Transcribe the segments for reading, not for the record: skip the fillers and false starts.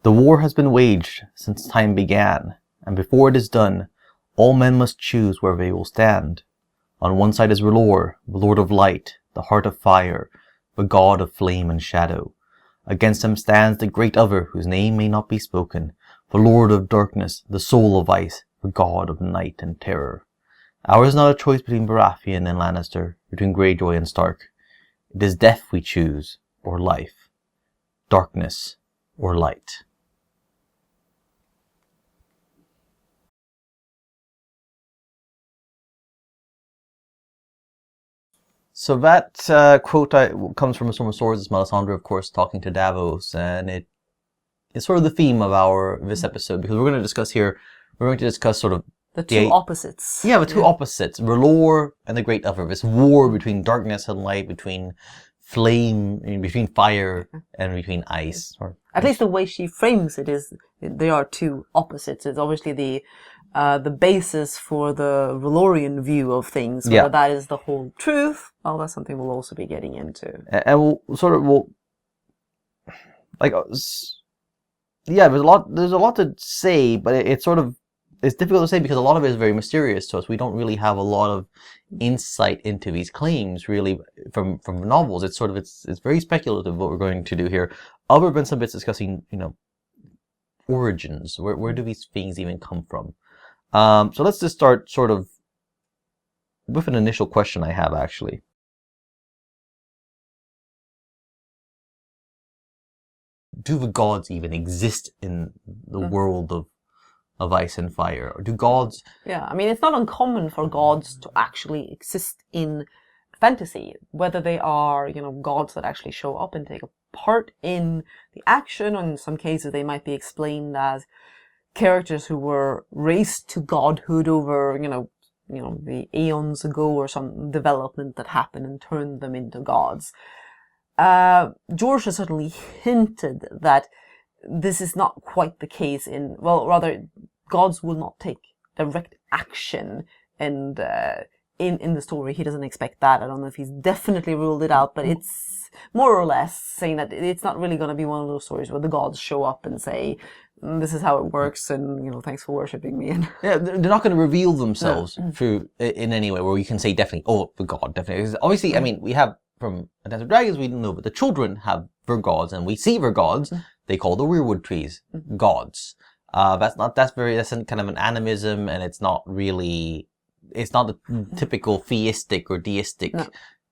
The war has been waged since time began, and before it is done, all men must choose where they will stand. On one side is R'hllor, the Lord of Light, the heart of fire, the God of flame and shadow. Against him stands the great other, whose name may not be spoken, the Lord of Darkness, the soul of ice, the God of night and terror. Ours is not a choice between Baratheon and Lannister, between Greyjoy and Stark. It is death we choose, or life, darkness or light. So that quote comes from A Storm of Swords. It's Melisandre, of course, talking to Davos, and it's sort of the theme of this episode, because we're going to discuss sort of the two opposites. Yeah, the two opposites, R'hllor and the Great Other. This war between darkness and light, between flame, between fire and between ice. Or at least the way she frames it is, they are two opposites. It's obviously the basis for the R'hllorian view of things. Whether that is the whole truth, well, that's something we'll also be getting into. And there's a lot to say, but it's difficult to say because a lot of it is very mysterious to us. We don't really have a lot of insight into these claims, really, from the novels. It's very speculative what we're going to do here, other than some bits discussing, origins. Where do these things even come from? So let's just start sort of with an initial question I have, actually. Do the gods even exist in the world of ice and fire? Or do gods... Yeah, I mean, it's not uncommon for gods to actually exist in fantasy, whether they are, gods that actually show up and take a part in the action, or in some cases they might be explained as characters who were raised to godhood over, the eons ago, or some development that happened and turned them into gods. George has certainly hinted that this is not quite the case rather, gods will not take direct action, and in the story he doesn't expect that. I don't know if he's definitely ruled it out, but it's more or less saying that it's not really going to be one of those stories where the gods show up and say, this is how it works, and thanks for worshipping me. And yeah, they're not going to reveal themselves through in any way where you can say definitely, oh, the god definitely. Because obviously, I mean, we have from A Dance of Dragons, we know, but the children have their gods, and we see their gods. They call the weirwood trees gods. That's kind of an animism, and it's not the typical theistic or deistic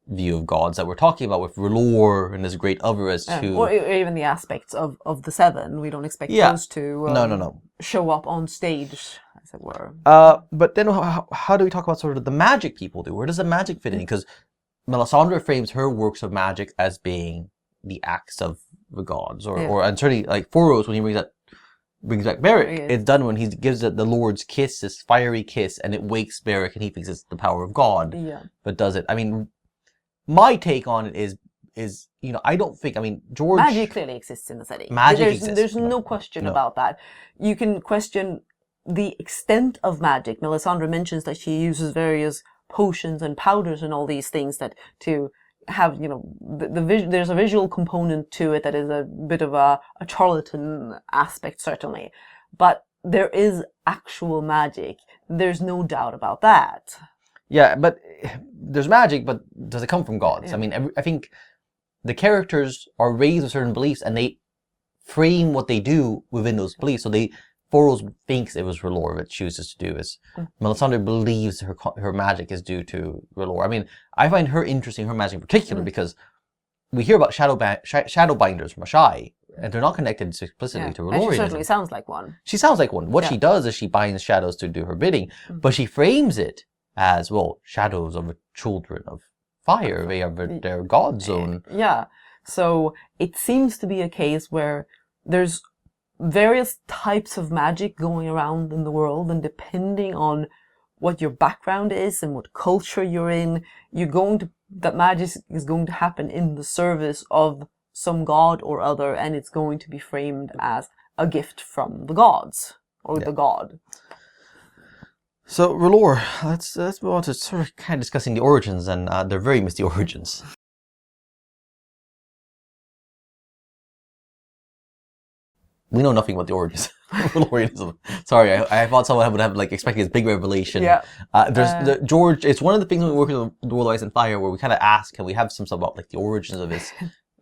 view of gods that we're talking about with R'hllor and his great other as two. Or even the aspects of the seven. We don't expect those to no. show up on stage, as it were. But then how do we talk about sort of the magic people do? Where does the magic fit in? Because Melisandre frames her works of magic as being the acts of the gods, and certainly like Thoros, when he brings back Beric, it's done when he gives it the Lord's kiss, this fiery kiss, and it wakes Beric, and he thinks it's the power of God. Yeah. But does it? I mean, my take on it is I don't think, George... Magic clearly exists in the setting. There's no question about that. You can question the extent of magic. Melisandre mentions that she uses various potions and powders and all these things that to have, there's a visual component to it that is a bit of a charlatan aspect, certainly. But there is actual magic. There's no doubt about that. Yeah, but there's magic, but does it come from gods? Yeah. I mean, I think the characters are raised with certain beliefs, and they frame what they do within those beliefs. So Thoros thinks it was R'hllor that chooses to do this. Melisandre believes her magic is due to R'hllor. I mean, I find her interesting, her magic in particular, because we hear about shadowbinders from Ashai, and they're not connected explicitly to R'hllor. And she certainly sounds like one. She sounds like one. What she does is she binds shadows to do her bidding, but she frames it as, well, shadows of the children of fire. They are their god zone. Yeah. So it seems to be a case where there's various types of magic going around in the world, and depending on what your background is and what culture you're in, that magic is going to happen in the service of some god or other, and it's going to be framed as a gift from the gods or the god. So R'hllor, let's move on to sort of kind of discussing the origins, and they're very misty origins. we know nothing about the origins of Valorianism. Sorry, I thought someone would have like expected this big revelation. Yeah. George. It's one of the things when we work with the World of Ice and Fire where we kind of ask, can we have some stuff about like the origins of this?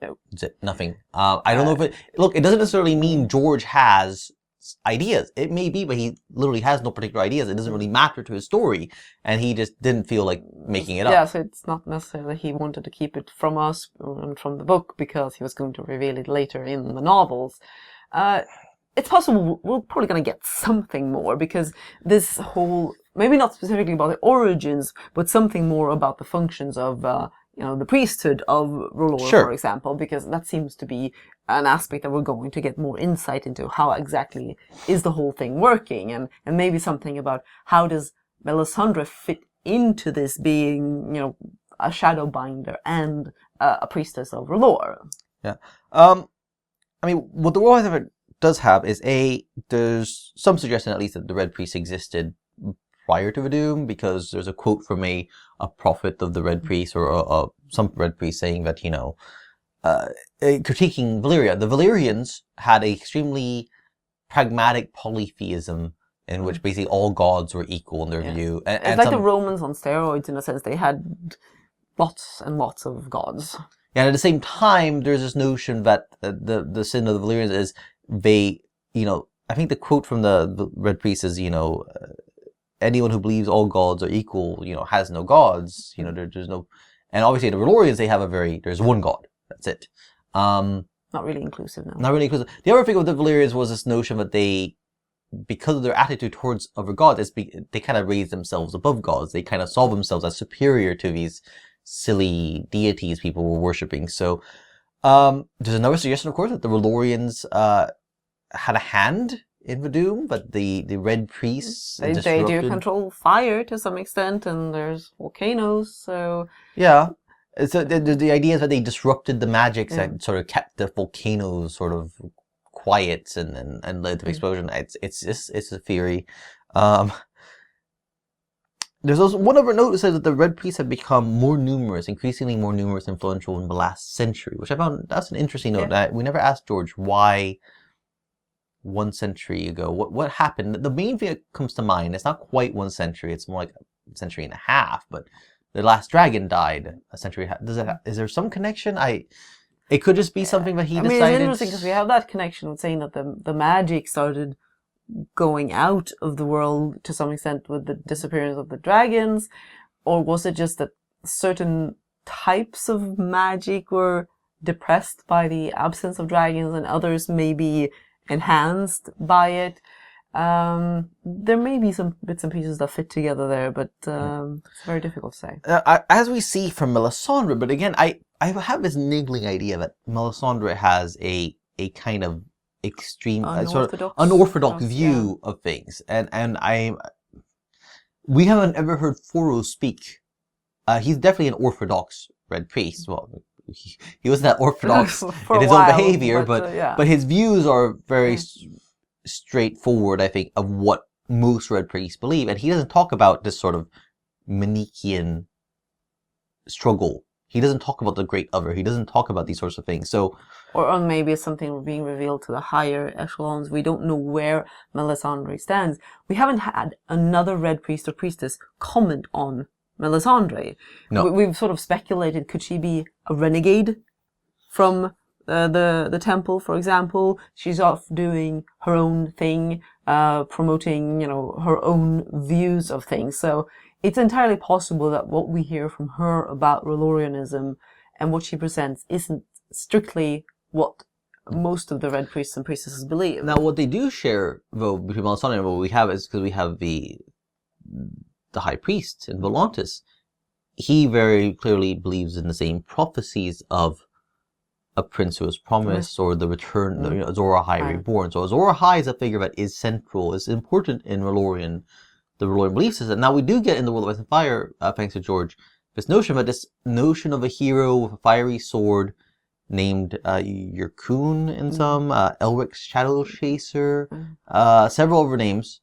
No. Nothing. I don't know if it doesn't necessarily mean George has ideas. It may be, but he literally has no particular ideas. It doesn't really matter to his story, and he just didn't feel like making it up. Yeah, so it's not necessarily he wanted to keep it from us and from the book because he was going to reveal it later in the novels. It's possible we're probably going to get something more because this whole, maybe not specifically about the origins, but something more about the functions of, the priesthood of R'hllor, for example, because that seems to be an aspect that we're going to get more insight into how exactly is the whole thing working, and maybe something about how does Melisandre fit into this being, a shadowbinder and a priestess of R'hllor. Yeah. What the World of Ice does have is there's some suggestion at least that the Red Priest existed prior to the Doom, because there's a quote from a prophet of the Red Priest or some Red Priest saying that critiquing Valyria. The Valyrians had a extremely pragmatic polytheism in which basically all gods were equal in their view. It's like the Romans on steroids in a sense. They had lots and lots of gods. Yeah, and at the same time, there's this notion that the sin of the Valyrians is they, I think the quote from the Red Priest is, anyone who believes all gods are equal, has no gods. There's no, and obviously the R'hllorians, they have there's one god. That's it. Not really inclusive now. Not really inclusive. The other thing with the Valyrians was this notion that they, because of their attitude towards other gods, they kind of raise themselves above gods. They kind of saw themselves as superior to these silly deities people were worshipping. So there's another suggestion, of course, that the R'hllorians had a hand in the Doom, but the Red Priests they do control fire to some extent, and there's volcanoes. So yeah, so the idea is that they disrupted the magics that sort of kept the volcanoes sort of quiet and led to explosion. It's a theory. There's also one other note that says that the Red Priests have become increasingly more numerous, influential in the last century, which I found that's an interesting note. We never asked George why 1 century ago. What happened? The main thing that comes to mind, it's not quite 1 century, it's more like a century and a half, but the last dragon died a century. Is there some connection? It could just be something that he decided. It's interesting because we have that connection with saying that the magic started going out of the world to some extent with the disappearance of the dragons, or was it just that certain types of magic were depressed by the absence of dragons and others may be enhanced by it? There may be some bits and pieces that fit together there, but it's very difficult to say. As we see from Melisandre, but again, I have this niggling idea that Melisandre has a kind of extreme, unorthodox view of things, and we haven't ever heard Foro speak. He's definitely an orthodox Red Priest. Well, he wasn't that orthodox in his own behavior, but his views are very straightforward, I think, of what most Red Priests believe, and he doesn't talk about this sort of Manichean struggle. He doesn't talk about the great other. He doesn't talk about these sorts of things. So, or maybe it's something being revealed to the higher echelons. We don't know where Melisandre stands. We haven't had another Red Priest or Priestess comment on Melisandre. No. We've sort of speculated, could she be a renegade from the temple, for example? She's off doing her own thing, promoting, her own views of things. So it's entirely possible that what we hear from her about R'hllorianism and what she presents isn't strictly what most of the Red Priests and Priestesses believe. Now, what they do share, though, between Melisandre and what we have is because we have the High Priest in Volantis. He very clearly believes in the same prophecies of a prince who was promised, or the return, Azor Ahai reborn. So Azor Ahai is a figure that is central, is important in the R'hllorian belief system. Now, we do get in the World of Ice and Fire, thanks to George, this notion of a hero with a fiery sword named Yurkun in some, Elric's Shadow Chaser, several other names.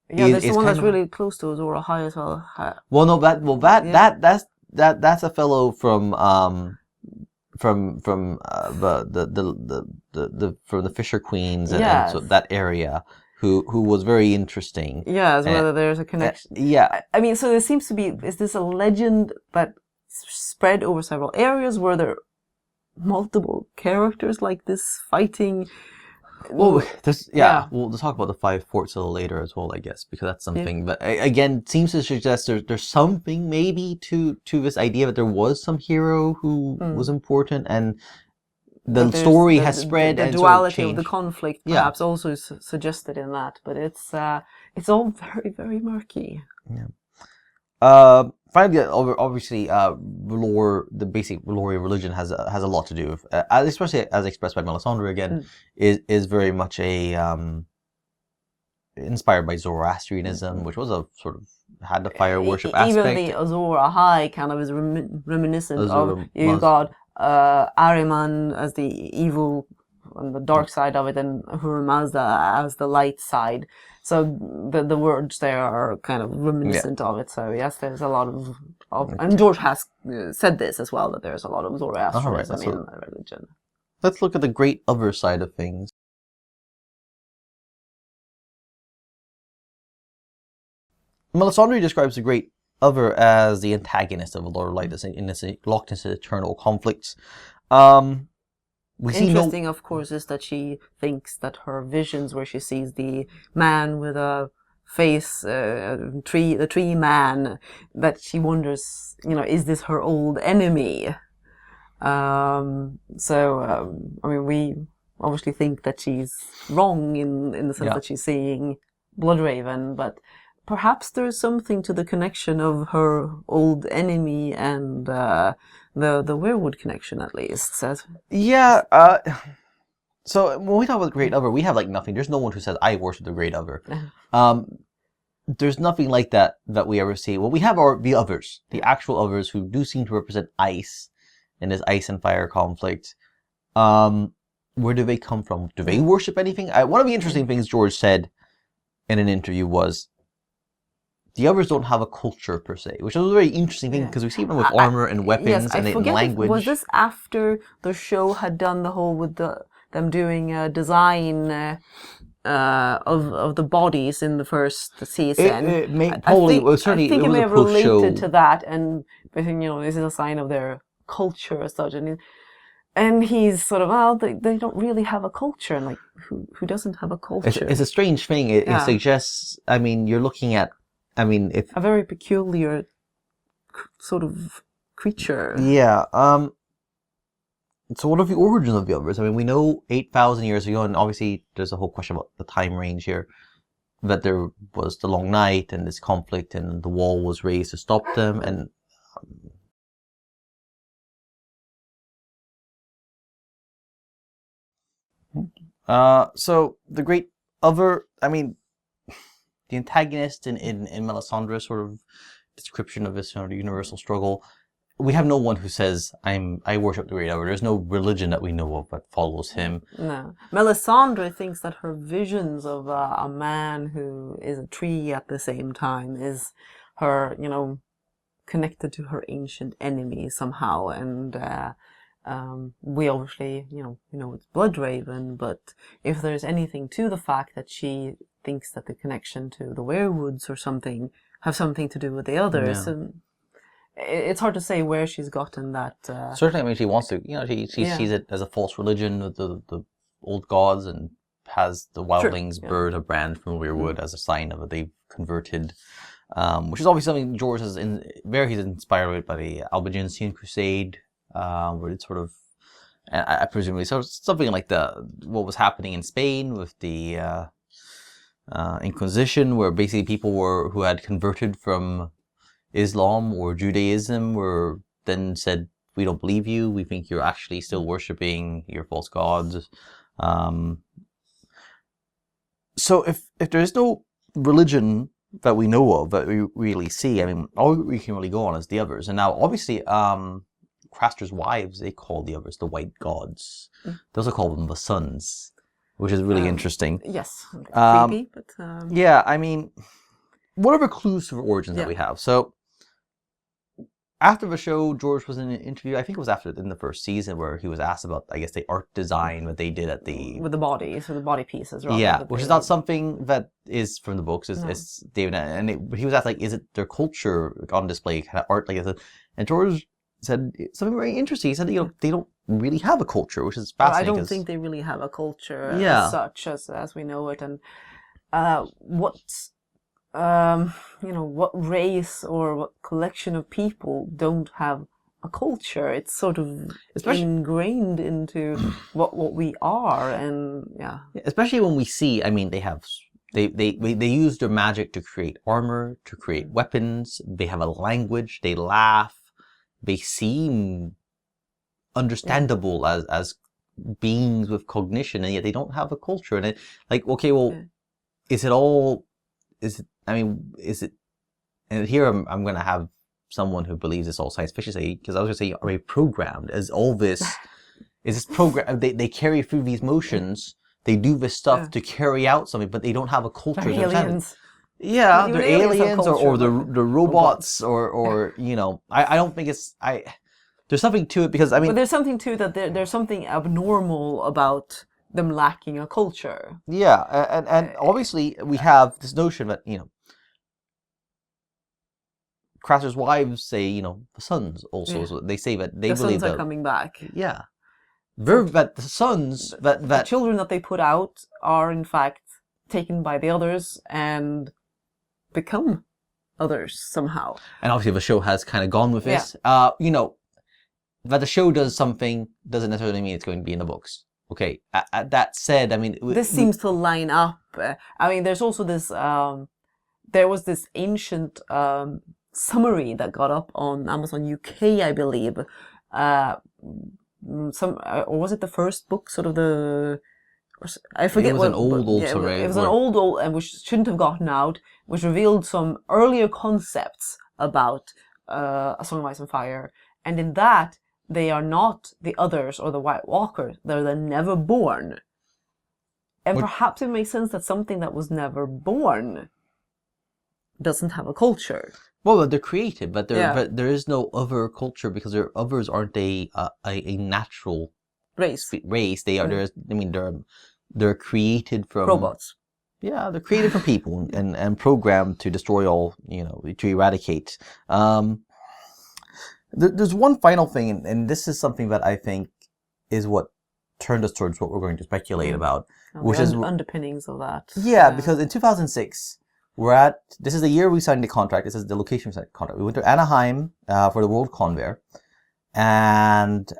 Yeah, there's the one that's really close to Azor Ahai as well. Well, no, that's a fellow from from from the Fisher Queens and Yes. so that area, who was very interesting. Yes, whether there's a connection. Yeah. I mean, so there seems to be, is this a legend that spread over several areas? Were there multiple characters like this fighting? Well, we'll talk about the five forts a little later as well, I guess, because that's something. Yeah. But again, seems to suggest there's something maybe to this idea that there was some hero who was important, and the story has spread. The and duality sort of of the conflict, perhaps, also suggested in that. But it's all very, very murky. Yeah. Finally, obviously, the basic lore of religion has a lot to do with, especially as expressed by Melisandre again, is very much inspired by Zoroastrianism, which was a sort of had the fire worship aspect. Even the Azor Ahai kind of is reminiscent of you got Ahriman as the evil on the dark side of it, and Ahura Mazda as the light side. So the words there are kind of reminiscent of it. So yes, there's a lot of and George has said this as well, that there's a lot of Zoroastrianism in the religion. Let's look at the great other side of things. Melisandre describes the great other as the antagonist of the Lord of Light, locked into eternal conflicts. Interesting, of course, is that she thinks that her visions, where she sees the man with a face, the tree man, that she wonders, is this her old enemy? I mean, we obviously think that she's wrong in the sense that she's seeing Bloodraven, but perhaps there's something to the connection of her old enemy and the werewood connection, at least. So when we talk about the Great Other, we have nothing. There's no one who says, I worship the Great Other. There's nothing like that we ever see. What we have are the others, the actual others, who do seem to represent ice in this ice and fire conflict. Where do they come from? Do they worship anything? One of the interesting things George said in an interview was, the others don't have a culture per se, which is a very interesting thing because we see them with armor and weapons and language. Was this after the show had done the whole with them doing a design of the bodies in the first season? It may have related to that, and I think this is a sign of their culture as such, and he's sort of, they don't really have a culture, and who doesn't have a culture? It's a strange thing. It suggests. I mean, you're looking at. If a very peculiar sort of creature. Yeah. So what are the origins of the others? I mean, we know 8,000 years ago, and obviously there's a whole question about the time range here, that there was the long night and this conflict, and the wall was raised to stop them, and so the great other. I mean, the antagonist in Melisandre's sort of description of this sort of universal struggle, we have no one who says, I worship the Great Other. There's no religion that we know of that follows him. No. Melisandre thinks that her visions of a man who is a tree at the same time is her, connected to her ancient enemy somehow. And we obviously, it's Bloodraven, but if there's anything to the fact that she thinks that the connection to the werewoods or something have something to do with the others, it's hard to say where she's gotten that. Certainly, I mean, she wants to. She sees it as a false religion with the old gods, and has the wildlings burn a brand from a weirwood as a sign of it. They've converted, which is obviously something George has he's inspired by the Albigensian Crusade, where it's sort of, I presumably, so something like what was happening in Spain with the Inquisition, where basically people who had converted from Islam or Judaism were then said, we don't believe you, we think you're actually still worshipping your false gods. So if there is no religion that we know of, that we really see, I mean, all we can really go on is the others. And now, obviously, Craster's wives, they call the others the white gods. They also call them the suns, which is really interesting. Yes. Creepy, but... Yeah, I mean, what are the clues to the origins that we have? So, after the show, George was in an interview, I think it was in the first season, where he was asked about, I guess, the art design that they did at the... With the bodies, or the body pieces, rather. Yeah, which is not something that is from the books. It's David, and he was asked, like, is it their culture on display, kind of art, like, and George said something very interesting. He said, they don't really have a culture, which is fascinating. I don't think they really have a culture Yeah. as such, as we know it, and what race or what collection of people don't have a culture? It's sort of ingrained into what we are, and yeah. Especially when we see, I mean, they use their magic to create armor, to create weapons. They have a language. They laugh. They seem understandable as beings with cognition, and yet they don't have a culture. And is it? And here I'm going to have someone who believes it's all science fiction say, because I was going to say, are they programmed? Is all this, is this program? They carry through these motions. They do this stuff to carry out something, but they don't have a culture. They're aliens. Yeah, they're aliens or the robots or I don't think it's there's something to it, because but there's something to that. There's something abnormal about them lacking a culture. Yeah, and obviously we have this notion that Crasser's wives say the sons also. So they say that they believe the sons are coming back. Yeah, that the sons the children that they put out are in fact taken by the others and become others somehow. And obviously the show has kind of gone with this. That the show does something doesn't necessarily mean it's going to be in the books. Okay, that said, I mean... This seems to line up. I mean, there's also this... there was this ancient summary that got up on Amazon UK, I believe. Or was it the first book, sort of the... I forget. It was an old summary. It was an old, and which shouldn't have gotten out, which revealed some earlier concepts about A Song of Ice and Fire. And in that, they are not the others or the White Walkers. They're the Neverborn. And perhaps it makes sense that something that was never born doesn't have a culture. Well, they're created, but there is no other culture, because their others aren't a natural race. They are. They're created from robots. Yeah, they're created from people and programmed to destroy all. To eradicate. There's one final thing, and this is something that I think is what turned us towards what we're going to speculate about, which is underpinnings of that. Yeah, because in 2006, this is the year we signed the contract. This is the location we signed the contract. We went to Anaheim for the World Con Fair, and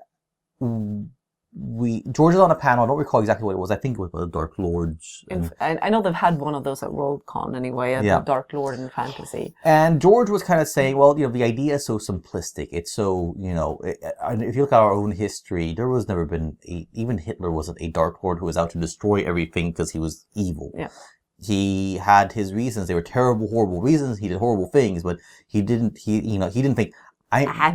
George was on a panel. I don't recall exactly what it was. I think it was the Dark Lords. I know they've had one of those at Worldcon anyway, the Dark Lord and Fantasy. And George was kind of saying, well, the idea is so simplistic. It's so, if you look at our own history, there was never been even Hitler wasn't a Dark Lord who was out to destroy everything because he was evil. Yeah. He had his reasons. They were terrible, horrible reasons. He did horrible things, but he didn't think,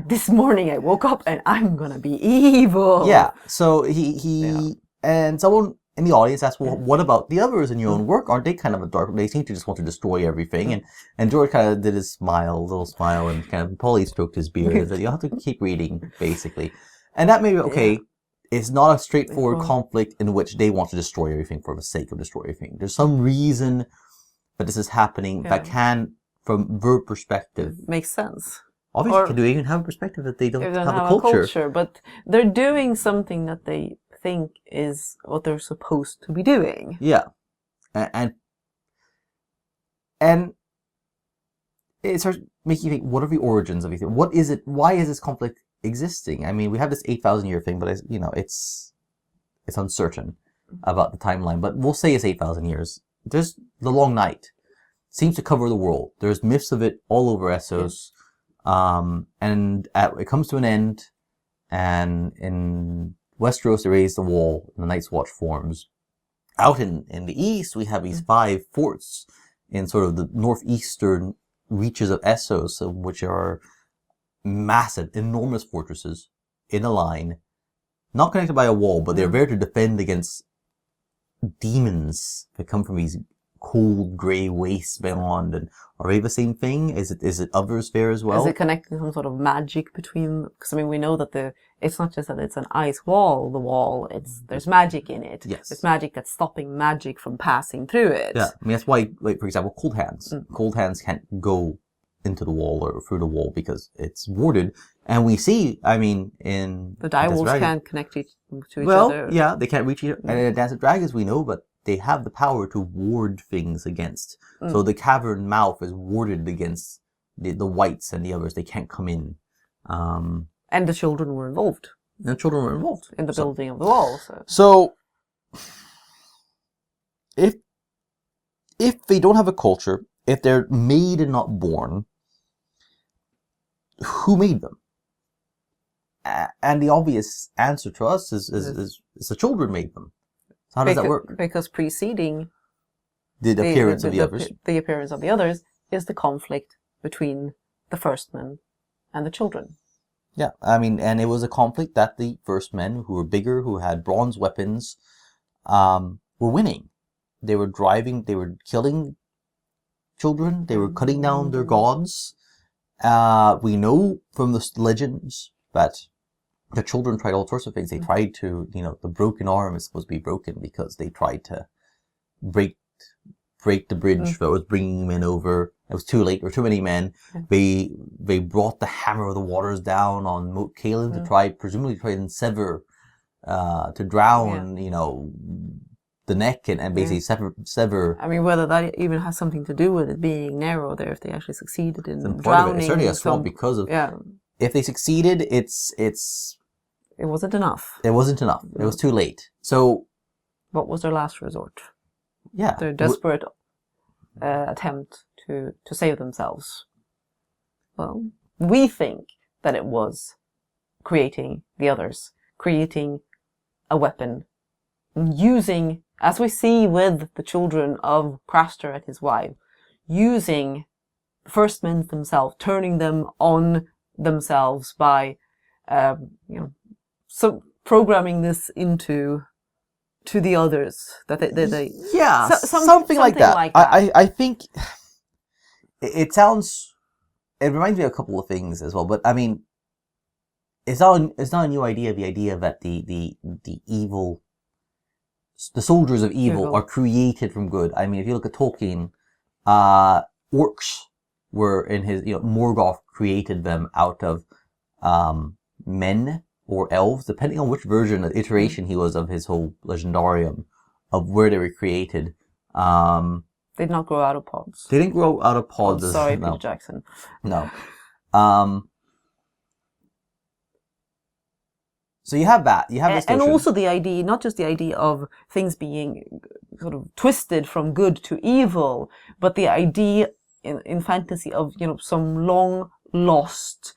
this morning I woke up and I'm gonna be evil. Yeah. So and someone in the audience asked, well, what about the others in your own work? Aren't they kind of a dark? They seem to just want to destroy everything. And George kind of did his little smile, and kind of Polly stroked his beard and said, you have to keep reading, basically. And that may be okay. It's not a straightforward conflict in which they want to destroy everything for the sake of destroying everything. There's some reason that this is happening that can, from their perspective, makes sense. Obviously, do they even have a perspective that they don't have a culture? But they're doing something that they think is what they're supposed to be doing. Yeah, and it starts making you think: what are the origins of everything? What is it? Why is this conflict existing? I mean, we have this 8,000-year thing, but it's uncertain about the timeline. But we'll say it's 8,000 years. There's the Long Night, seems to cover the world. There's myths of it all over Essos. It comes to an end, and in Westeros they raise the wall, and the Night's Watch forms. Out in the east, we have these 5 forts in sort of the northeastern reaches of Essos, which are massive, enormous fortresses in a line, not connected by a wall, but they're there to defend against demons that come from these cold grey waste beyond, and are they the same thing? Is it other sphere as well? Is it connecting some sort of magic between? Because I mean, we know that it's not just that it's an ice wall. The wall, there's magic in it. Yes. There's magic that's stopping magic from passing through it. Yeah, I mean that's why, like for example, cold hands. Cold hands can't go into the wall or through the wall because it's warded. And we see, I mean, in the direwolves can't connect to each other. Well, yeah, they can't reach each other. And in Dance of Dragons, we know, but they have the power to ward things against. So the cavern mouth is warded against the wights and the others. They can't come in. And the children were involved. And the children were involved in the building of the wall. So if they don't have a culture, if they're made and not born, who made them? And the obvious answer to us is the children made them. So how does that work? Because preceding the appearance of the others. The appearance of the others is the conflict between the first men and the children. Yeah, I mean, and it was a conflict that the first men, who were bigger, who had bronze weapons, were winning. They were killing children. They were cutting down their gods. We know from the legends that the children tried all sorts of things. They tried to, the broken arm is supposed to be broken because they tried to break the bridge that was bringing men over. It was too late. There were too many men. They brought the hammer of the waters down on Moat Cailin to presumably try and sever, to drown, the neck and basically sever. I mean, whether that even has something to do with it being narrow there, if they actually succeeded in drowning. It's certainly a swamp because of. Yeah. If they succeeded, it wasn't enough. It wasn't enough. It was too late. So. What was their last resort? Yeah. Their desperate attempt to save themselves. Well, we think that it was creating the others, creating a weapon, using, as we see with the children of Craster and his wife, using the first men themselves, turning them on themselves by, so programming this into the others that they something like that. I think it reminds me of a couple of things as well, but I mean, it's not a new idea. The idea that the evil, the soldiers of evil are created from good. I mean, if you look at Tolkien, orcs were in his, Morgoth created them out of men or elves, depending on which version, the iteration he was of his whole legendarium of where they were created. They did not grow out of pods. They didn't grow out of pods. Oh, sorry, Peter Jackson. No. So you have that. You have this notion. And also the idea, not just the idea of things being sort of twisted from good to evil, but the idea in fantasy of, some long lost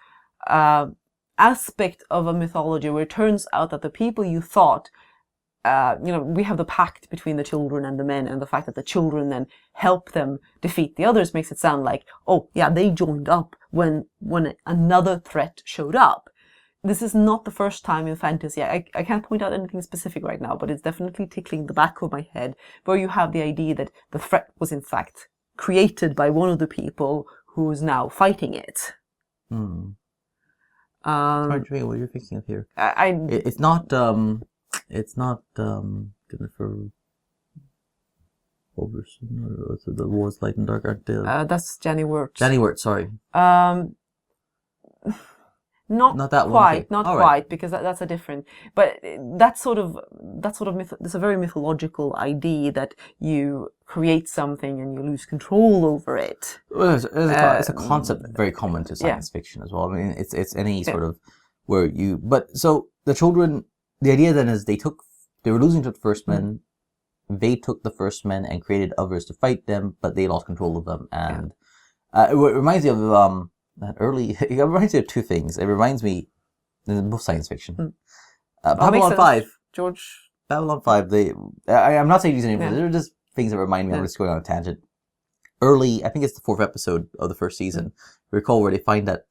aspect of a mythology where it turns out that the people you thought, we have the pact between the children and the men, and the fact that the children then help them defeat the others makes it sound like, oh yeah, they joined up when another threat showed up. This is not the first time in fantasy. I can't point out anything specific right now, but it's definitely tickling the back of my head, where you have the idea that the threat was in fact created by one of the people who is now fighting it. What are you thinking of here? It's not Jennifer Overson or the Wars Light and Dark Aren't Dead. That's Jenny Wirtz. Jenny Wirtz, sorry. Not that quite, not quite, right. Because that's a different. But that's a very mythological idea that you create something and you lose control over it. Well, it's a concept very common to science fiction as well. I mean, it's any sort of where you. But so the children, the idea then is they were losing to the first men. They took the first men and created others to fight them, but they lost control of them. And it reminds me of it reminds me of two things. It reminds me, both science fiction. Babylon 5. Babylon 5, I'm not saying these names, they're just things that remind me. I'm just going on a tangent. I think it's the 4th episode of the first season. Recall where they find that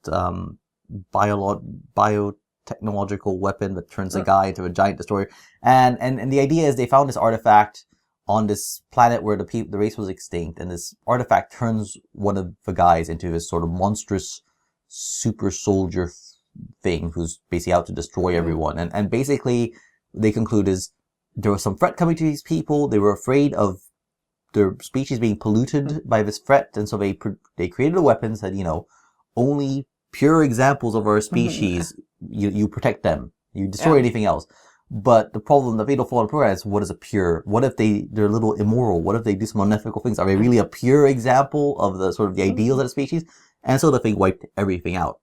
biotechnological weapon that turns a guy into a giant destroyer. And the idea is they found this artifact on this planet where the race was extinct, and this artifact turns one of the guys into this sort of monstrous super soldier thing who's basically out to destroy everyone. And basically, they conclude is there was some threat coming to these people. They were afraid of their species being polluted by this threat, and so they created a weapon that, you know, only pure examples of our species, you protect them. You destroy anything else. But the problem, the fatal flaw in the program is, what is a pure? What if they're a little immoral? What if they do some unethical things? Are they really a pure example of the sort of the ideals of the species? And so the thing wiped everything out.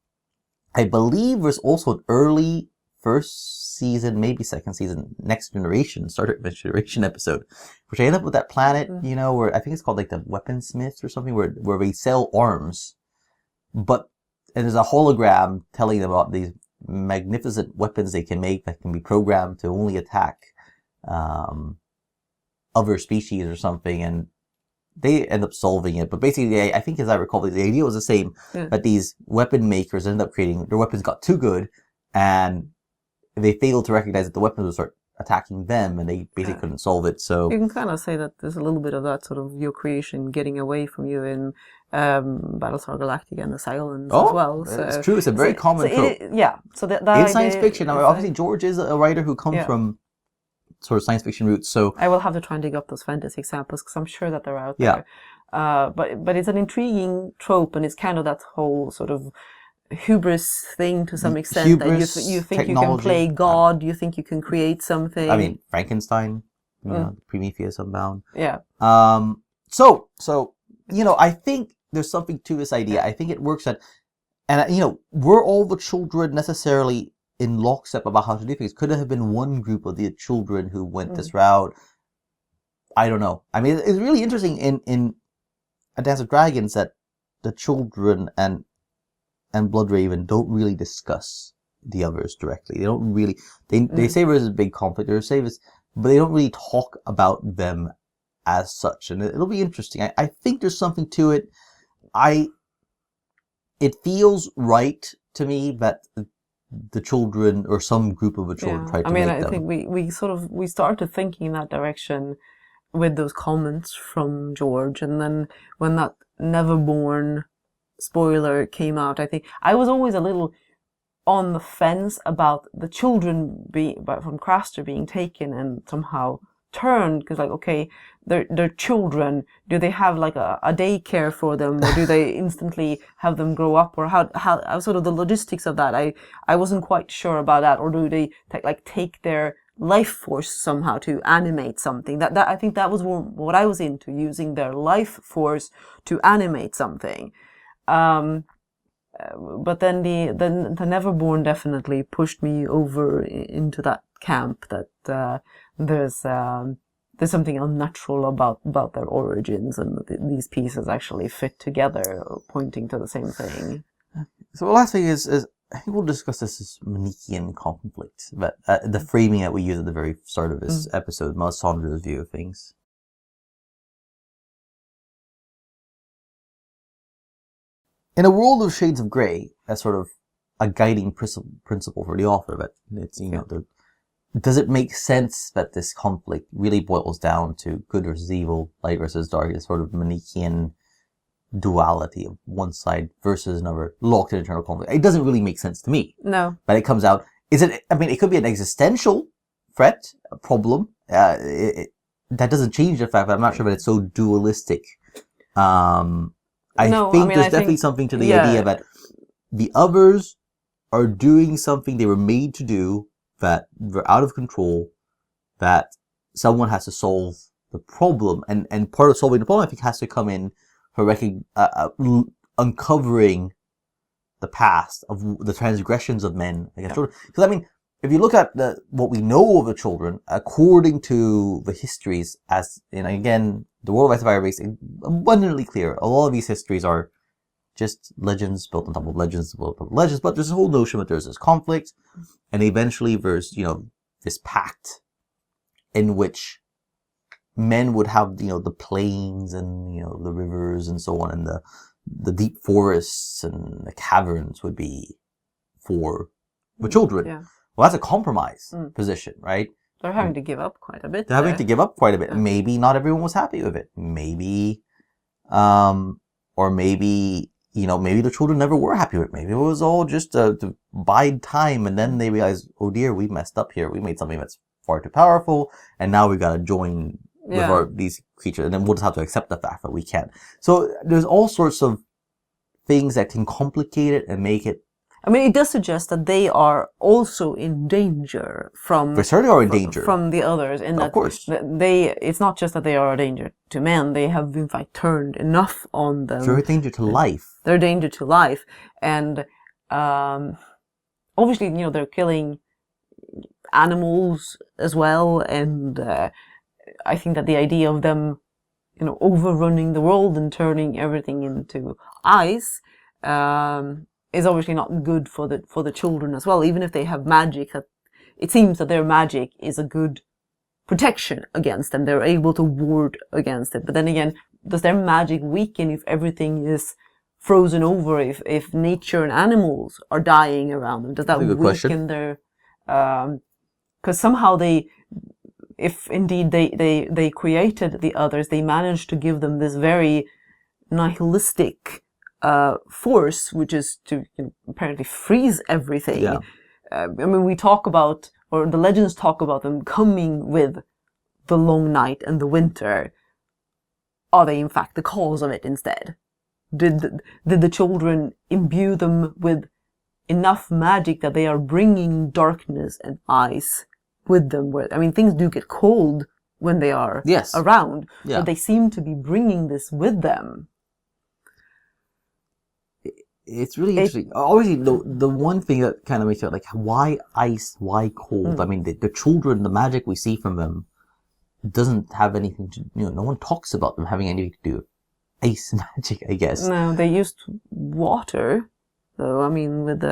I believe there's also an early first season, maybe second season, Next Generation, Star Trek Next Generation episode, which I end up with that planet, you know, where I think it's called like the Weaponsmiths or something, where they sell arms. And there's a hologram telling them about these magnificent weapons they can make that can be programmed to only attack other species or something, and they end up solving it. But basically, I think as I recall, the idea was the same, that these weapon makers ended up creating, their weapons got too good, and they failed to recognize that the weapons would start attacking them, and they basically couldn't solve it. So you can kind of say that there's a little bit of that sort of your creation getting away from you in Battlestar Galactica and the Cylons as well. So it's true. It's a very common trope. So that in science fiction, obviously George is a writer who comes from sort of science fiction roots. So I will have to try and dig up those fantasy examples because I'm sure that they're out there. But it's an intriguing trope, and it's kind of that whole sort of hubris thing to some extent. Hubris, that you think technology. You can play God, you think you can create something. I mean, Frankenstein, you know, Prometheus Unbound. Yeah. So you know, I think there's something to this idea. I think it works and you know, were all the children necessarily in lockstep about how to do things? Could it have been one group of the children who went this route? I don't know. I mean, it's really interesting in A Dance of Dragons that the children and Bloodraven don't really discuss the others directly. They don't really. They say there's a big conflict. They say this, but they don't really talk about them as such. And it'll be interesting. I think there's something to it. It feels right to me that the children or some group of the children tried to make them. I think we started thinking in that direction with those comments from George, and then when that Neverborn spoiler came out, I think I was always a little on the fence about the children from Craster being taken and somehow turned, because like, okay, they're children. Do they have like a daycare for them, or do they instantly have them grow up, or how sort of the logistics of that? I wasn't quite sure about that. Or do they take their life force somehow to animate something? That I think that was what I was into, using their life force to animate something. But then the Neverborn definitely pushed me over into that camp, that there's something unnatural about their origins, and these pieces actually fit together, pointing to the same thing. So the last thing is I think we'll discuss this as Manichean conflict, but the framing that we use at the very start of this episode, Melisandre's view of things. In a world of shades of grey, that's sort of a guiding principle for the author, but it's, you know, does it make sense that this conflict really boils down to good versus evil, light versus dark, this sort of Manichean duality of one side versus another, locked in internal conflict? It doesn't really make sense to me. No. But it comes out, it could be an existential threat, a problem. That doesn't change the fact that I'm not sure that it's so dualistic. I think there's definitely something to the idea that the others are doing something they were made to do, that they're out of control, that someone has to solve the problem. And part of solving the problem, I think, has to come in for uncovering the past of the transgressions of men against children. Because, I mean, if you look at what we know of the children, according to the histories, and again, the World of Fire is abundantly clear. A lot of these histories are just legends built on top of legends, but there's a whole notion that there's this conflict, and eventually there's, you know, this pact in which men would have, you know, the plains and, you know, the rivers and so on, and the deep forests and the caverns would be for the children. Yeah. Well, that's a compromise position, right? They're having to give up quite a bit. They're having to give up quite a bit. Maybe not everyone was happy with it. Maybe, or maybe, maybe the children never were happy with it. Maybe it was all just to bide time, and then they realized, oh dear, we messed up here. We made something that's far too powerful, and now we got to join with these creatures, and then we'll just have to accept the fact that we can't. So there's all sorts of things that can complicate it and make it. I mean, it does suggest that they are also in danger from. They certainly are in danger from the others. In that, of course, it's not just that they are a danger to men. They have in fact turned enough on them. They're a danger to life. They're a danger to life, and obviously, they're killing animals as well. And I think that the idea of them, overrunning the world and turning everything into ice. Is obviously not good for the children as well. Even if they have magic, it seems that their magic is a good protection against them. They're able to ward against it. But then again, does their magic weaken if everything is frozen over? If nature and animals are dying around them, does that weaken their? Because somehow if indeed they created the others, they managed to give them this very nihilistic force, which is to apparently freeze everything. Yeah. I mean, we talk about, or the legends talk about them coming with the long night and the winter. Are they in fact the cause of it instead? Did the children imbue them with enough magic that they are bringing darkness and ice with them? I mean, things do get cold when they are around, but they seem to be bringing this with them. It's really interesting. Obviously, the one thing that kind of makes it like, why ice? Why cold? I mean, the children, the magic we see from them doesn't have anything to, no one talks about them having anything to do with ice magic, I guess. No, they used water, though. I mean, with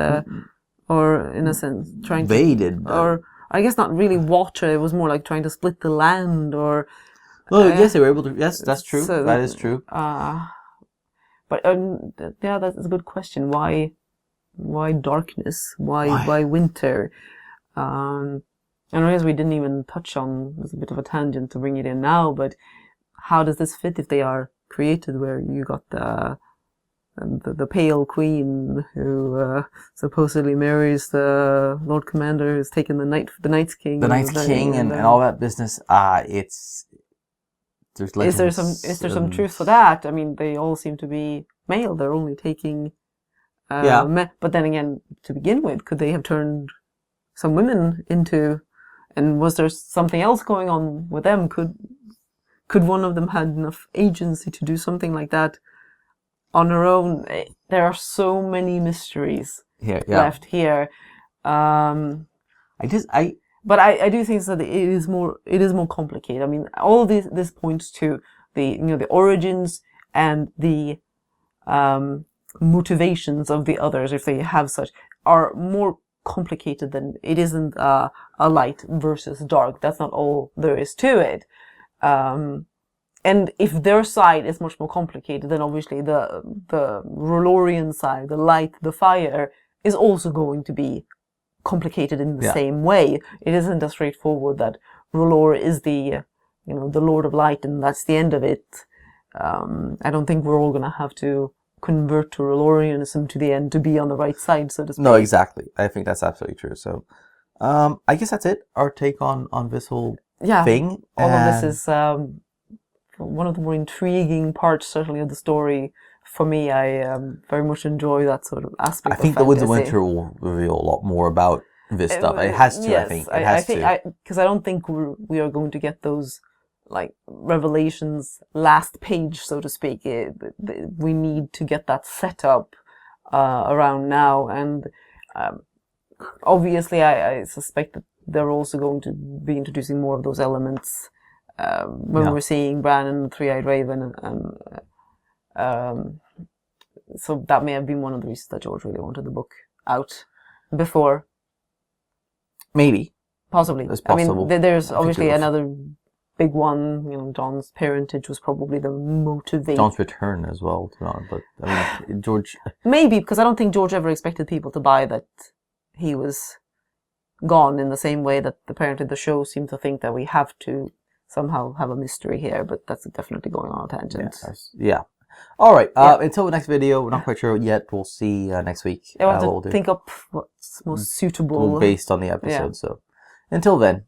or in a sense, trying to. They did. Or, I guess not really water. It was more like trying to split the land, or. Well, yes, they were able to. Yes, that's true. So that is true. But that's a good question. Why darkness? Why winter? And I guess we didn't even touch on. It's a bit of a tangent to bring it in now, but how does this fit if they are created where you got the pale queen who supposedly marries the Lord Commander who's taken the Night's King, and all that business? Is there some truth for that? I mean, they all seem to be male. They're only taking men. But then again, to begin with, could they have turned some women into? And was there something else going on with them? Could one of them had enough agency to do something like that on her own? There are so many mysteries left here. But I do think that it is more complicated. I mean, all of this points to the origins and the motivations of the others, if they have such, are more complicated than it isn't a light versus dark. That's not all there is to it. And if their side is much more complicated, then obviously the R'hllorian side, the light, the fire, is also going to be complicated in the same way. It isn't as straightforward that R'hllor is the Lord of Light and that's the end of it. I don't think we're all going to have to convert to R'hllorianism to the end to be on the right side, so to speak. No, exactly. I think that's absolutely true. So, I guess that's it. Our take on this whole thing. All of this is one of the more intriguing parts, certainly, of the story. For me, I very much enjoy that sort of aspect. I think The Winds of Winter will reveal a lot more about this stuff. It has to, yes, I think. It has to. Because I don't think we are going to get those, like, revelations last page, so to speak. We need to get that set up around now. And obviously, I suspect that they're also going to be introducing more of those elements when we're seeing Bran and the Three-Eyed Raven. So that may have been one of the reasons that George really wanted the book out before. Maybe. Possibly. It's possible. I mean, there's obviously another big one. John's parentage was probably the motivation. John's return as well, but I mean, George. Maybe, because I don't think George ever expected people to buy that he was gone in the same way that apparently the show seem to think that we have to somehow have a mystery here, but that's definitely going on a tangent. Yeah. All right. Until the next video, we're not quite sure yet. We'll see next week. I want to think up what's most suitable based on the episode. So until then,